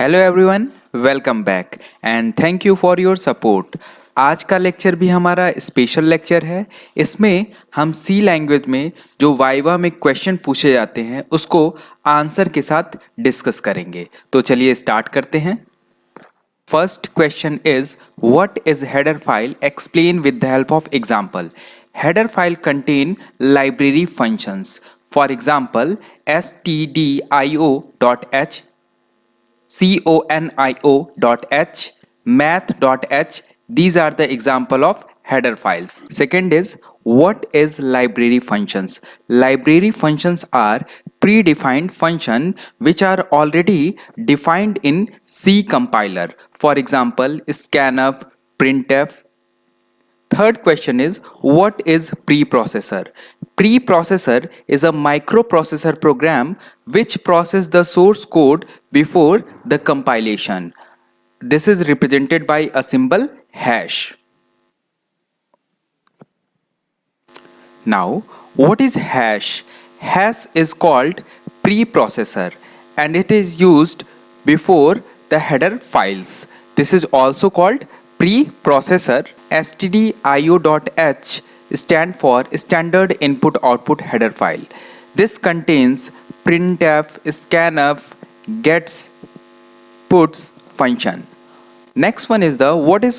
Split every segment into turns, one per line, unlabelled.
Hello everyone, welcome back and thank you for your support. आज का lecture भी हमारा स्पेशल लेक्चर है। इसमें हम सी लैंग्वेज में जो वाइवा में क्वेश्चन पूछे जाते हैं उसको आंसर के साथ डिस्कस करेंगे। तो चलिए स्टार्ट करते हैं। First question is what is header file? Explain with the help of example. Header file contain library functions. For example, stdio.h, conio.h, math.h. These are the example of header files. Second is what is library functions? Library functions are predefined function which are already defined in C compiler. For example, scanf, printf. Third question is what is preprocessor? Preprocessor is a microprocessor program which process the source code before the compilation. This is represented by a symbol hash. Now, what is hash? Hash is called preprocessor and it is used before the header files. This is also called preprocessor. stdio.h stand for standard input output header file. This contains printf, scanf, gets, puts function. Next one is the what is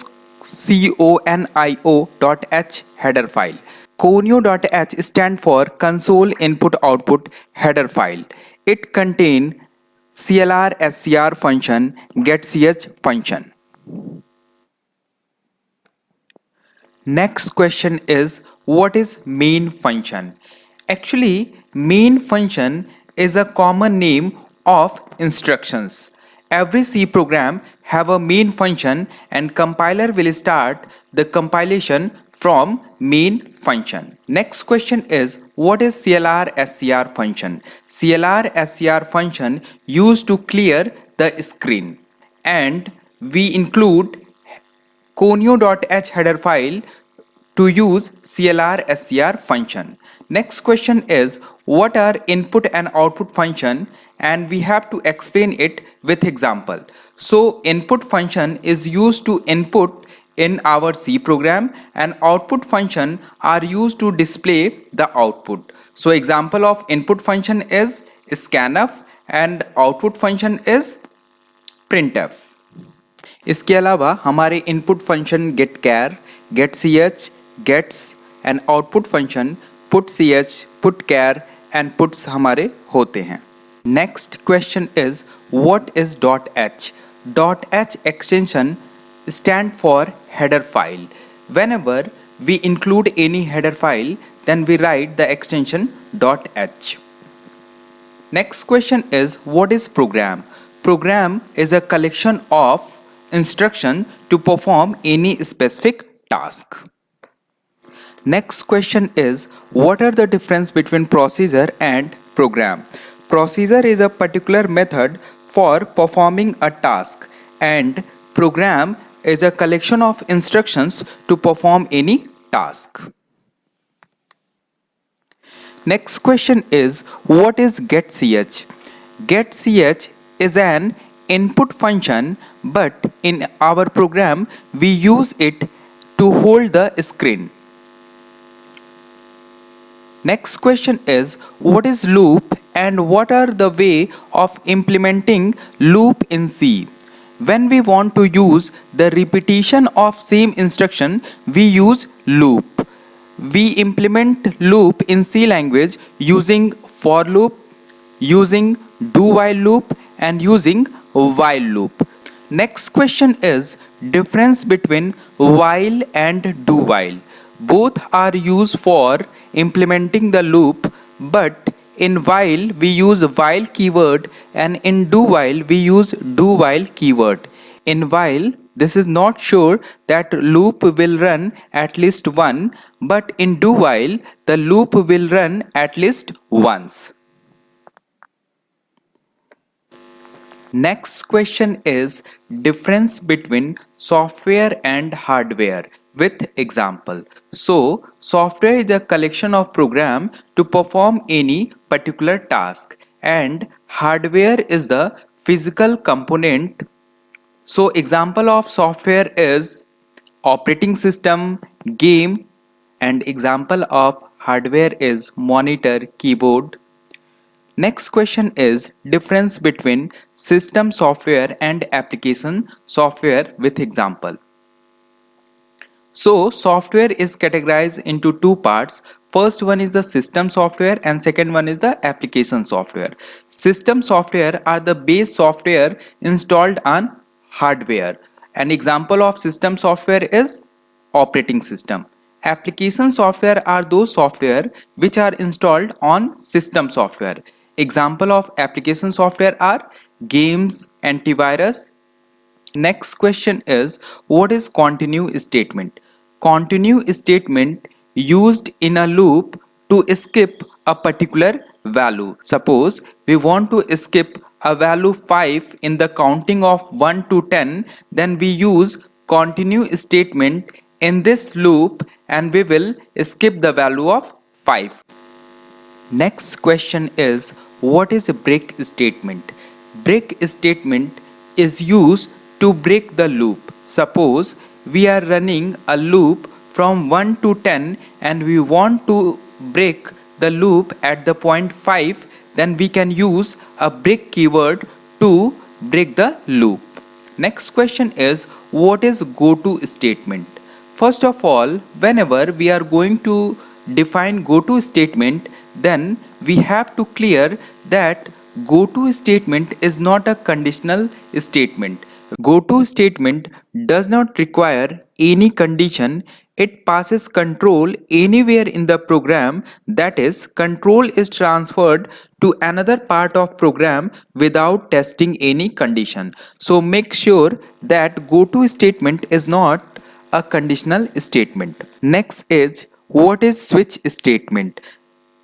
conio.h header file. Conio.h stand for console input output header file. It contain clr scr function, getch function. Next question is what is main function? Actually, main function is a common name of instructions. Every C program have a main function and compiler will start the compilation from main function. Next question is what is clr scr function? Clr scr function used to clear the screen and we include conio.h header file to use clr scr function. Next question is what are input and output function, and we have to explain it with example. So input function is used to input in our C program and output function are used to display the output. So example of input function is scanf and output function is printf. इसके अलावा हमारे input function get char, get C H, gets and output function put C H, put char and puts हमारे होते हैं. Next question is what is dot H? Dot H extension stand for header file. Whenever we include any header file, then we write the extension .h. Next question is what is program? Program is a collection of instruction to perform any specific task. Next question is what are the difference between procedure and program? Procedure is a particular method for performing a task and program is a collection of instructions to perform any task. Next question is what is getch? Getch is an input function, but in our program we use it to hold the screen. Next question is what is loop and what are the way of implementing loop in C? When we want to use the repetition of same instruction, we use loop. We implement loop in C language using for loop, using do while loop and using while loop. Next question is difference between while and do while. Both are used for implementing the loop, but in while we use while keyword and in do while we use do while keyword. In while this is not sure that loop will run at least one, but in do while the loop will run at least once. Next question is difference between software and hardware with example. So software is a collection of program to perform any particular task and hardware is the physical component. So example of software is operating system, game, and example of hardware is monitor, keyboard. Next question is difference between system software and application software with example. So software is categorized into two parts. First one is the system software and second one is the application software. System software are the base software installed on hardware. An example of system software is operating system. Application software are those software which are installed on system software. Example of application software are games, antivirus. Next question is what is continue statement? Continue statement used in a loop to skip a particular value. Suppose we want to skip a value 5 in the counting of 1 to 10, then we use continue statement in this loop and we will skip the value of 5. Next question is what is a break statement? Break statement is used to break the loop. Suppose we are running a loop from 1 to 10 and we want to break the loop at the point 5, then we can use a break keyword to break the loop. Next question is what is go to statement? First of all, whenever we are going to define go to statement, then we have to clear that go to statement is not a conditional statement. Go to statement does not require any condition. It passes control anywhere in the program, that is control is transferred to another part of program without testing any condition. So make sure that go to statement is not a conditional statement. Next is what is switch statement?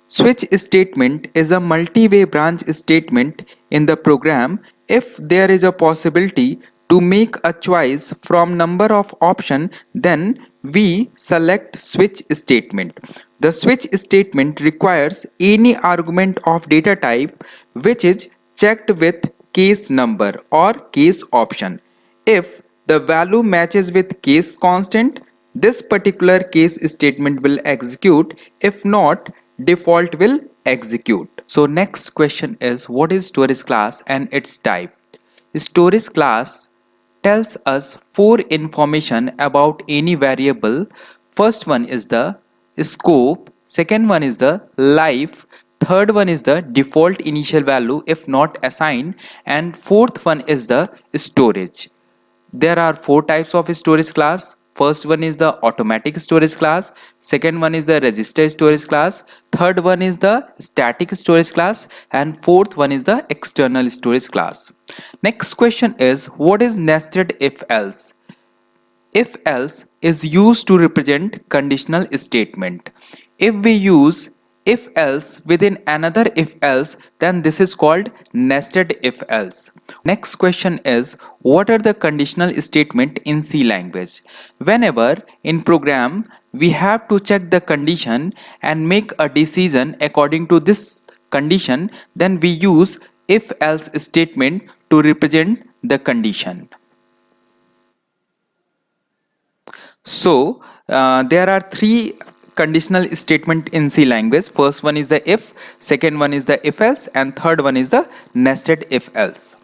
Switch statement is a multi-way branch statement in the program. If there is a possibility to make a choice from number of options, then we select switch statement. The switch statement requires any argument of data type which is checked with case number or case option. If the value matches with case constant, this particular case statement will execute. If not, default will execute. So next question is what is storage class and its type? Storage class tells us four information about any variable. First one is the scope, second one is the life, third one is the default initial value if not assigned, and fourth one is the storage. There are four types of storage class. First one is the automatic storage class, second one is the register storage class, third one is the static storage class, and fourth one is the external storage class. Next question is what is nested if else? If else is used to represent conditional statement. If we use if else within another if else, then this is called nested if else. Next question is what are the conditional statement in C language? Whenever in program we have to check the condition and make a decision according to this condition, then we use if else statement to represent the condition. So there are three conditional statement in C language. First one is the if, second one is the if else, and third one is the nested if else.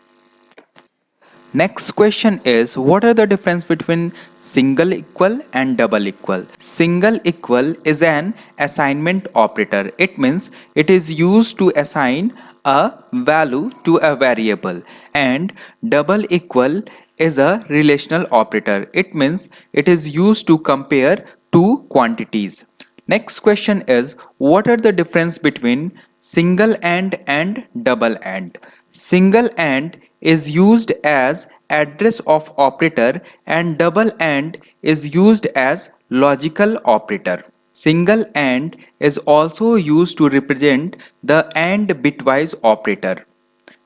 Next question is what are the difference between single equal and double equal? Single equal is an assignment operator. It means it is used to assign a value to a variable, and double equal is a relational operator. It means it is used to compare two quantities. Next question is what are the difference between single and double AND? Single AND is used as address of operator and double AND is used as logical operator. Single AND is also used to represent the AND bitwise operator.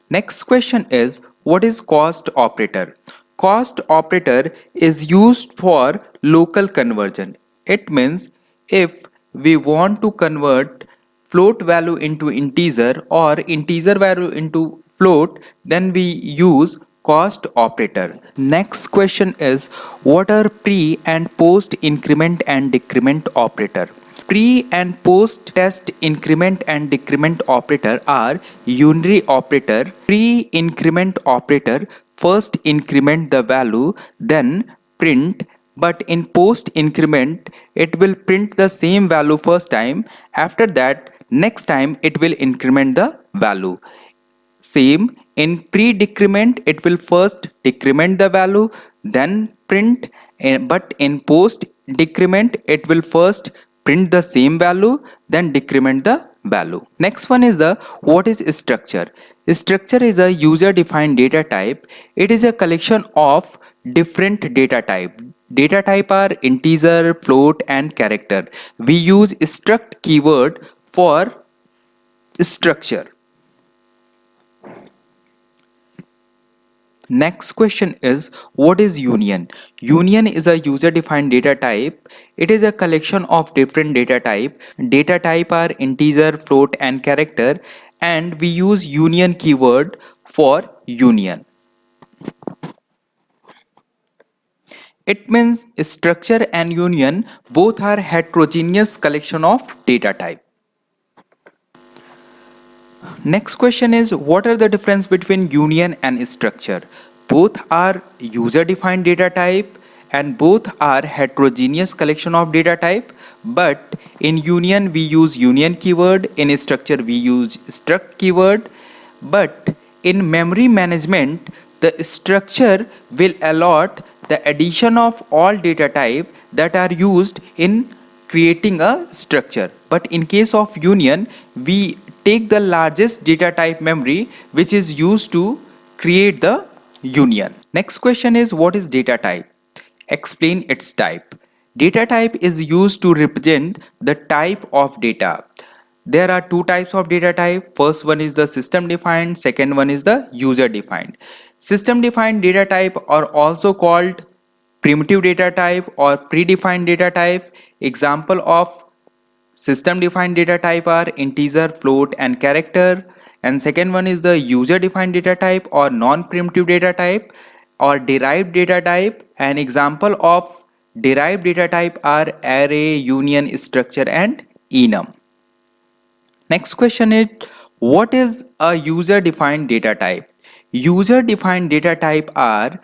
Next question is what is cost operator? Cost operator is used for local conversion. It means if we want to convert float value into integer or integer value into float, then we use cost operator. Next question is, what are pre and post increment and decrement operator? Pre and post test increment and decrement operator are unary operator. Pre increment operator first increment the value, then print, but in post increment it will print the same value first time. After that, next time it will increment the value. Same in pre-decrement, it will first decrement the value, then print, but in post-decrement, it will first print the same value, then decrement the value. Next one is the what is structure. Structure is a user-defined data type. It is a collection of different data type. Data type are integer, float, and character. We use struct keyword for structure. Next question is, what is union? Union is a user defined data type. It is a collection of different data type. Data type are integer, float, and character, and we use union keyword for union. It means structure and union both are heterogeneous collection of data type. Next question is, what are the difference between union and structure? Both are user defined data type and both are heterogeneous collection of data type, but in union we use union keyword, in structure we use struct keyword. But in memory management, the structure will allot the addition of all data type that are used in creating a structure. But in case of union, we take the largest data type memory which is used to create the union. Next question is, what is data type? Explain its type. Data type is used to represent the type of data. There are two types of data type. First one is the system defined, second one is the user defined. System defined data type are also called primitive data type or predefined data type. Example of system defined data type are integer, float, and character. And second one is the user defined data type or non-primitive data type or derived data type. An example of derived data type are array, union, structure, and enum. Next question is, what is a user defined data type? User defined data type are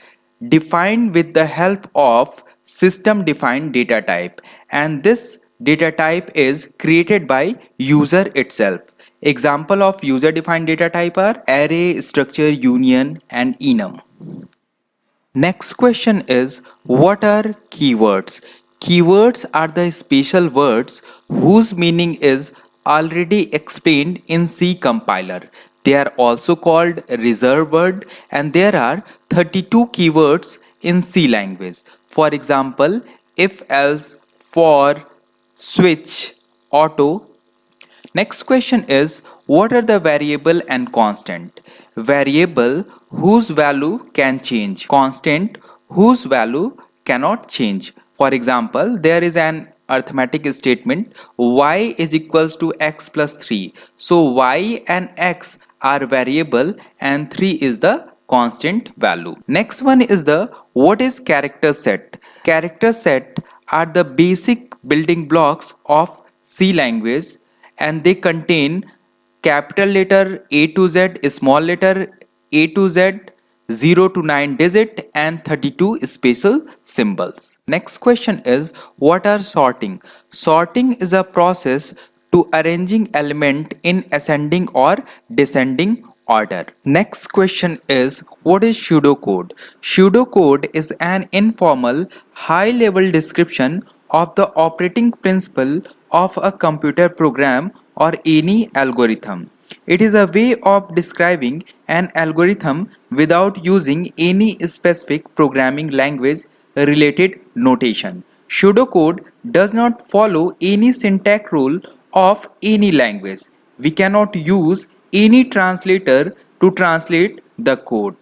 defined with the help of system defined data type, and this data type is created by user itself. Example of user defined data type are array, structure, union, and enum. Next question is, what are keywords? Keywords are the special words whose meaning is already explained in C compiler. They are also called reserved word, and there are 32 keywords in C language. For example, if, else, for, switch, auto. Next question is, what are the variable and constant? Variable whose value can change. Constant whose value cannot change. For example, there is an arithmetic statement y is equals to x plus 3. So y and x are variable and 3 is the constant value. Next one is the what is character set. Character set are the basic building blocks of C language, and they contain capital letter A to Z, small letter A to Z, 0 to 9 digit, and 32 special symbols. Next question is, what are sorting? Sorting is a process to arranging element in ascending or descending order. Next question is, what is pseudocode? Pseudocode is an informal high level description of the operating principle of a computer program or any algorithm. It is a way of describing an algorithm without using any specific programming language related notation. Pseudocode does not follow any syntax rule of any language. We cannot use any translator to translate the code.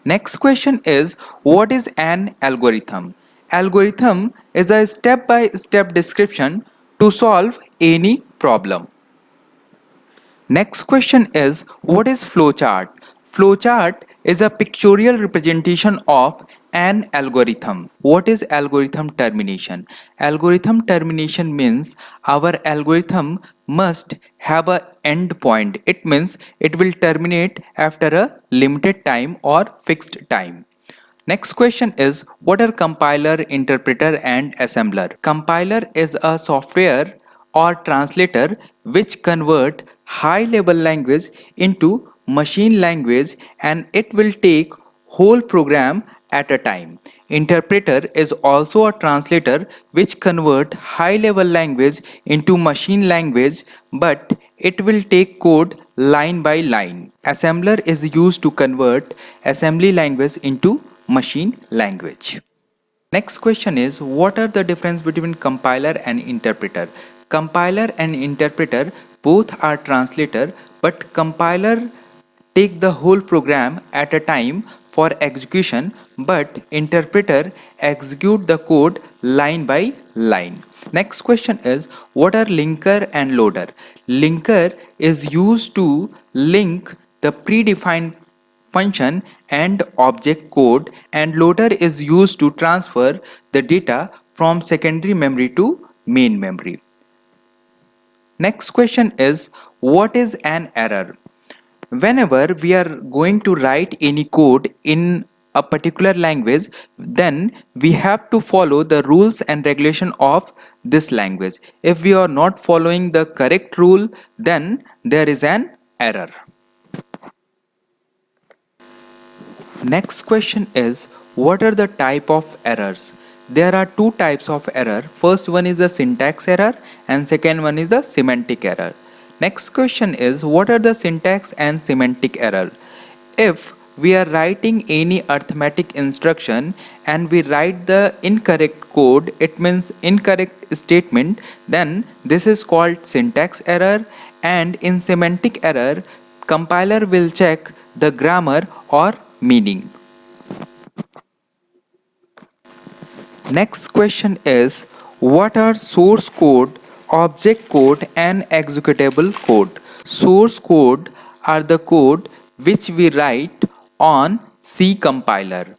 Next question is, what is an algorithm? Algorithm is a step-by-step description to solve any problem. Next question is, what is flowchart? Flowchart is a pictorial representation of an algorithm. What is algorithm termination? Algorithm termination means our algorithm must have a end point. It means it will terminate after a limited time or fixed time. Next question is, what are compiler, interpreter and assembler? Compiler is a software or translator which convert high level language into machine language, and it will take whole program at a time. Interpreter is also a translator which convert high level language into machine language, but it will take code line by line. Assembler is used to convert assembly language into machine language. Next question is, what are the difference between compiler and interpreter? Compiler and interpreter both are translator, but compiler take the whole program at a time for execution, but interpreter execute the code line by line. Next question is, what are linker and loader? Linker is used to link the predefined function and object code, and loader is used to transfer the data from secondary memory to main memory. Next question is, what is an error? Whenever we are going to write any code in a particular language, then we have to follow the rules and regulation of this language. If we are not following the correct rule, then there is an error. Next question is, what are the type of errors? There are two types of error. First one is the syntax error and second one is the semantic error. Next question is, what are the syntax and semantic error? If we are writing any arithmetic instruction and we write the incorrect code, it means incorrect statement, then this is called syntax error. And in semantic error, compiler will check the grammar or meaning. Next question is, what are source code, object code and executable code? Source code are the code which we write on C compiler.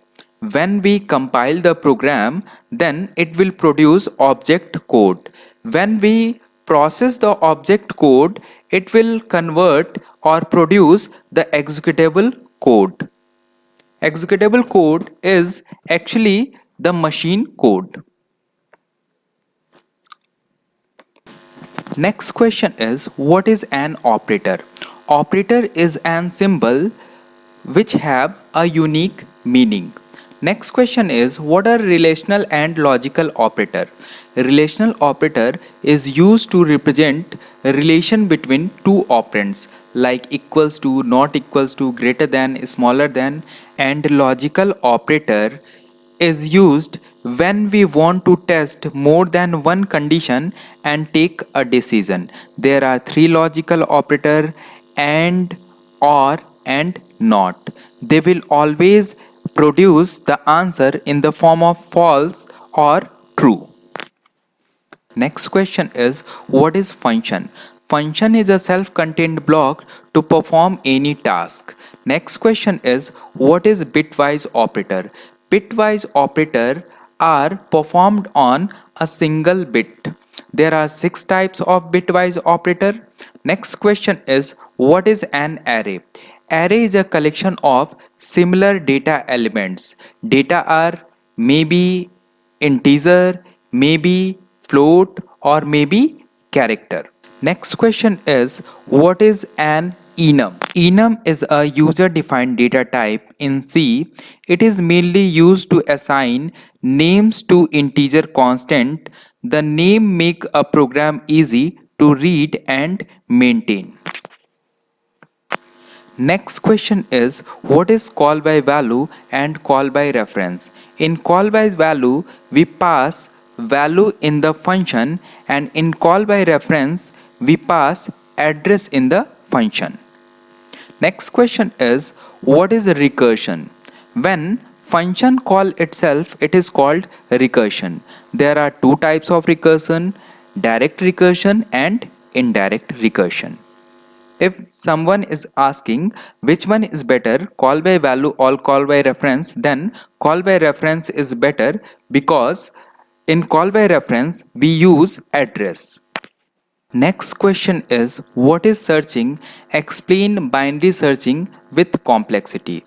When we compile the program, then it will produce object code. When we process the object code, it will convert or produce the executable code. Executable code is actually the machine code. Next question is, what is an operator? Operator is an symbol which have a unique meaning. Next question is, what are relational and logical operator? Relational operator is used to represent a relation between two operands like equals to, not equals to, greater than, smaller than, and logical operator is used when we want to test more than one condition and take a decision. There are three logical operator: and, or and not. They will always produce the answer in the form of false or true. Next question is, what is function? Function is a self-contained block to perform any task. Next question is, what is bitwise operator? Bitwise operator are performed on a single bit. There are 6 types of bitwise operator. Next question is, what is an array? Array is a collection of similar data elements. Data are maybe integer, maybe float, or maybe character. Next question is, what is an enum? Enum is a user defined data type in C. It is mainly used to assign names to integer constant. The name make a program easy to read and maintain. Next question is, what is call by value and call by reference? In call by value, we pass value in the function, and in call by reference, we pass address in the function. Next question is, what is recursion? When function call itself, it is called recursion. There are 2 types of recursion: direct recursion and indirect recursion. If someone is asking which one is better, call by value or call by reference, then call by reference is better because in call by reference we use address. Next question is what is searching? Explain binary searching with complexity.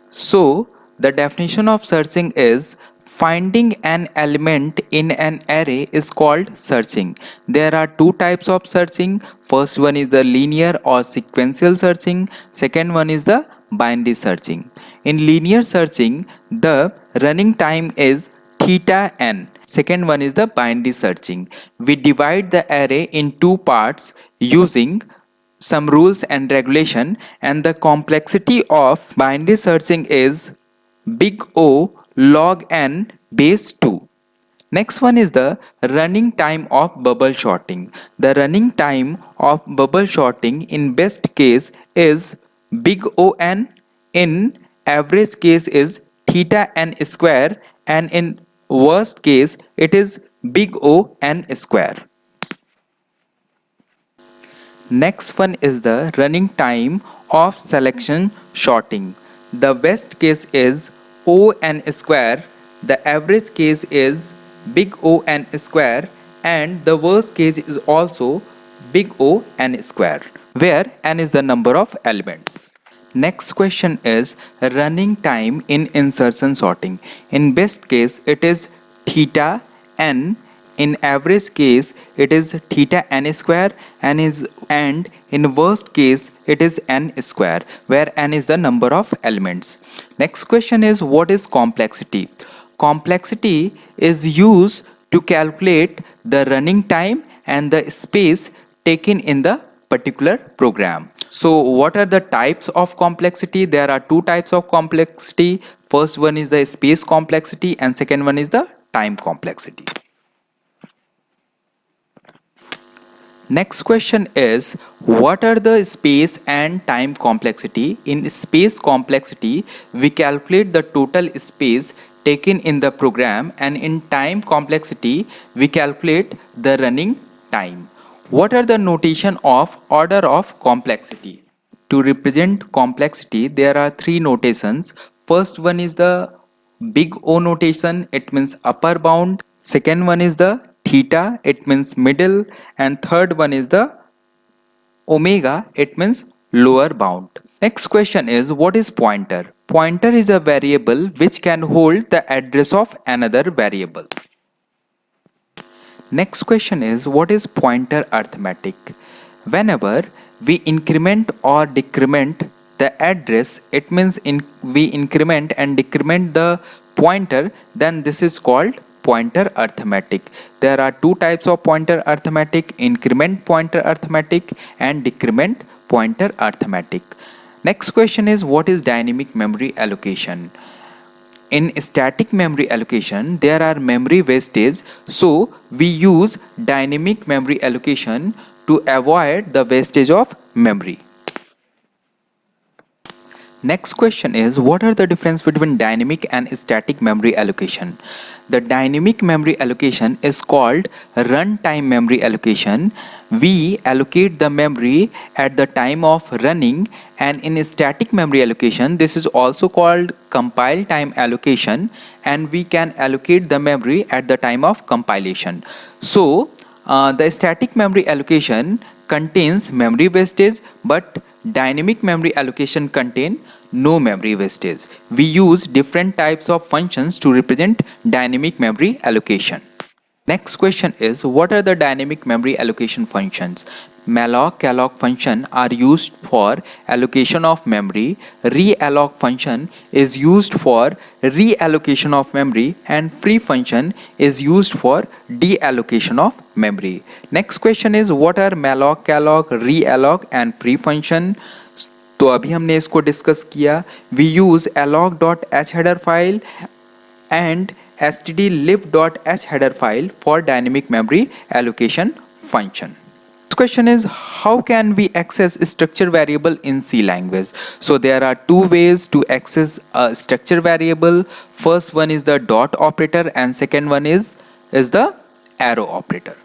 So, the definition of searching is finding an element in an array is called searching. There are two types of searching. First one is the linear or sequential searching. Second one is the binary searching. In linear searching, the running time is theta n. Second one is the binary searching. We divide the array in two parts using some rules and regulation, and the complexity of binary searching is big O log n base 2. Next one is the running time of bubble sorting. The running time of bubble sorting in best case is big O(n), in average case is theta n square, and in worst case it is big O(n) square. Next one is the running time of selection sorting. The best case is O(n) square, the average case is big O(n) square, and the worst case is also big O(n) square, where n is the number of elements. Next question is running time in insertion sorting. In best case it is theta n, in average case it is theta n square, and in worst case it is n square, where n is the number of elements. Next question is what is complexity? Complexity is used to calculate the running time and the space taken in the particular program. So what are the types of complexity? There are two types of complexity. First one is the space complexity and second one is the time complexity. Next question is what are the space and time complexity? In space complexity we calculate the total space taken in the program, and in time complexity we calculate the running time. What are the notation of order of complexity? To represent complexity there are three notations. First one is the big O notation, it means upper bound. Second one is the theta, it means middle, and third one is the omega, it means lower bound. Next question is what is pointer? Pointer is a variable which can hold the address of another variable. Next question is what is pointer arithmetic? Whenever we increment or decrement the address, it means we increment and decrement the pointer, then this is called pointer arithmetic. There are two types of pointer arithmetic: increment pointer arithmetic and decrement pointer arithmetic. Next question is what is dynamic memory allocation? In static memory allocation there are memory wastage, so we use dynamic memory allocation to avoid the wastage of memory. Next question is what are the difference between dynamic and static memory allocation? The dynamic memory allocation is called runtime memory allocation. We allocate the memory at the time of running, and in static memory allocation this is also called compile time allocation, and we can allocate the memory at the time of compilation. So the static memory allocation contains memory wastage, but dynamic memory allocation contain no memory wastage. We use different types of functions to represent dynamic memory allocation. Next question is what are the dynamic memory allocation functions? Malloc, calloc function are used for allocation of memory. Realloc function is used for reallocation of memory, and free function is used for deallocation of memory. Next question is what are malloc, calloc, realloc and free function? तो अभी हमने इसको discuss किया. We use alloc.h header file and stdlib.h header file for dynamic memory allocation function. Next question is how can we access structure variable in C language? So there are two ways to access a structure variable. First one is the dot operator and second one is the arrow operator.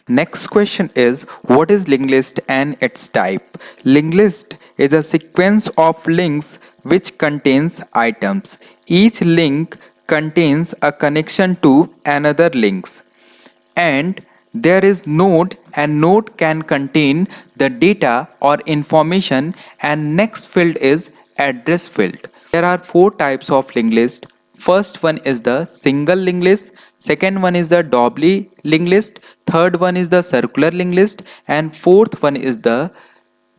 Next question is what is linked list and its type? Linked list is a sequence of links which contains items. Each link contains a connection to another links. And there is node and node can contain the data or information and next field is address field. There are four types of linked list. First one is the single linked list, second one is the doubly linked list, third one is the circular linked list and fourth one is the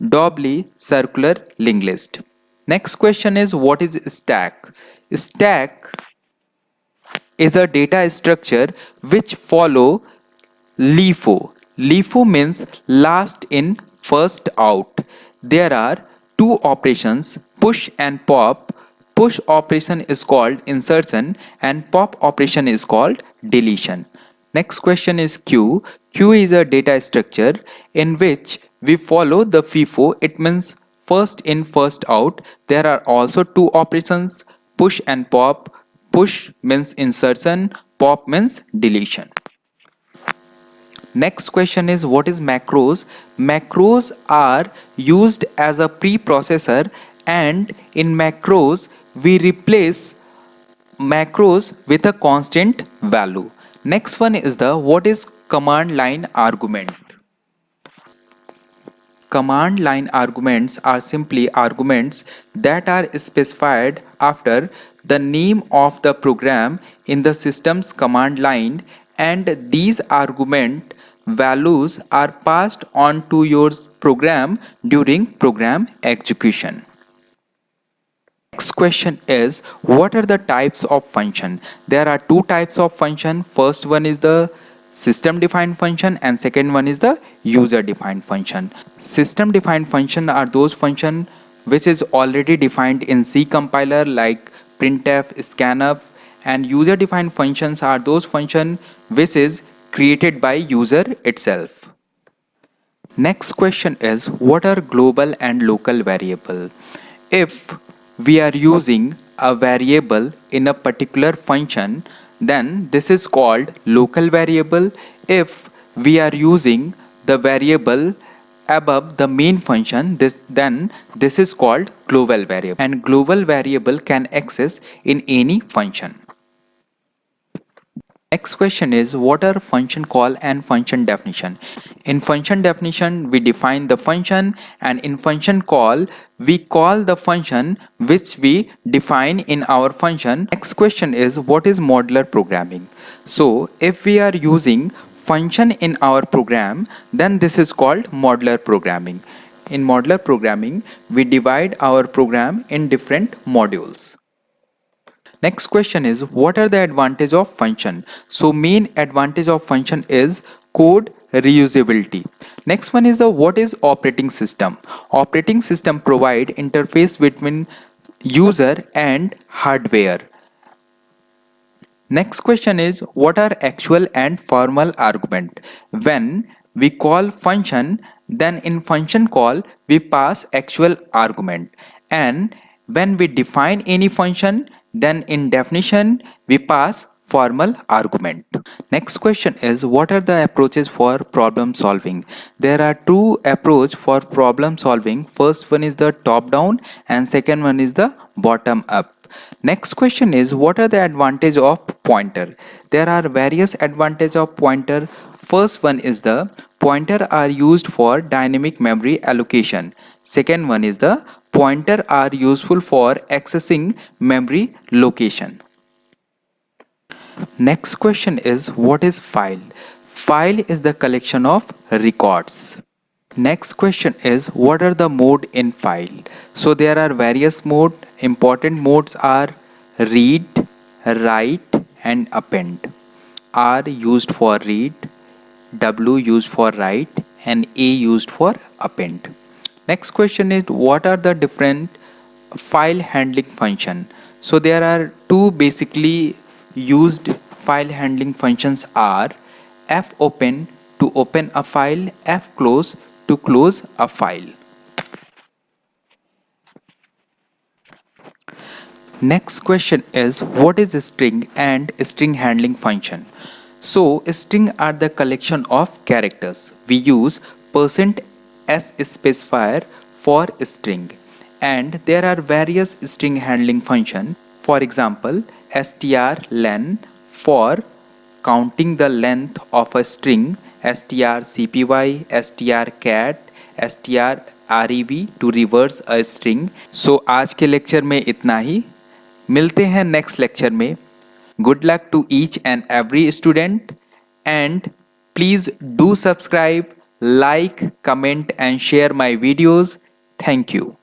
doubly circular linked list. Next question is what is stack? Stack is a data structure which follow LIFO. LIFO means last in, first out. There are two operations, push and pop. Push operation is called insertion and pop operation is called deletion. Next question is queue. Queue is a data structure in which we follow the FIFO. It means first in, first out. There are also two operations, push and pop. Push means insertion, pop means deletion. Next question is what is macros? Macros are used as a preprocessor and in macros we replace macros with a constant value. Next one is the what is command line argument? Command line arguments are simply arguments that are specified after the name of the program in the system's command line, and these argument values are passed on to your program during program execution. Next question is what are the types of function? There are two types of function. First one is the system defined function and second one is the user defined function. System defined function are those function which is already defined in C compiler like printf, scanf, and user defined functions are those function which is created by user itself. Next question is what are global and local variable? If we are using a variable in a particular function, then this is called local variable. If we are using the variable above the main function, then this is called global variable, and global variable can access in any function. Next question is what are function call and function definition? In function definition we define the function, and in function call we call the function which we define in our function. Next question is what is modular programming? So if we are using function in our program, then this is called modular programming. In modular programming we divide our program in different modules. Next question is what are the advantage of function? So main advantage of function is code reusability. Next one is the what is operating system? Operating system provide interface between user and hardware. Next question is what are actual and formal argument? When we call function, then in function call we pass actual argument, and when we define any function, then in definition we pass formal argument. Next question is what are the approaches for problem solving? There are two approach for problem solving. First one is the top down and second one is the bottom up. Next question is what are the advantage of pointer? There are various advantage of pointer. First one is the pointer are used for dynamic memory allocation. Second one is the pointer are useful for accessing memory location. Next question is what is file? File is the collection of records. Next question is what are the mode in file? So there are various mode. Important modes are read, write and append. R used for read, W used for write and A used for append. Next question is what are the different file handling function? So there are two basically used file handling functions are fopen to open a file, fclose to close a file. Next question is what is string and string handling function? So, string are the collection of characters. We use %s specifier for string, and there are various string handling function. For example, strlen for counting the length of a string, strcpy, strcat, strrev to reverse a string. So आज के lecture में इतना ही. मिलते हैं next lecture में. Good luck to each and every student, and please do subscribe, like, comment and share my videos. Thank you.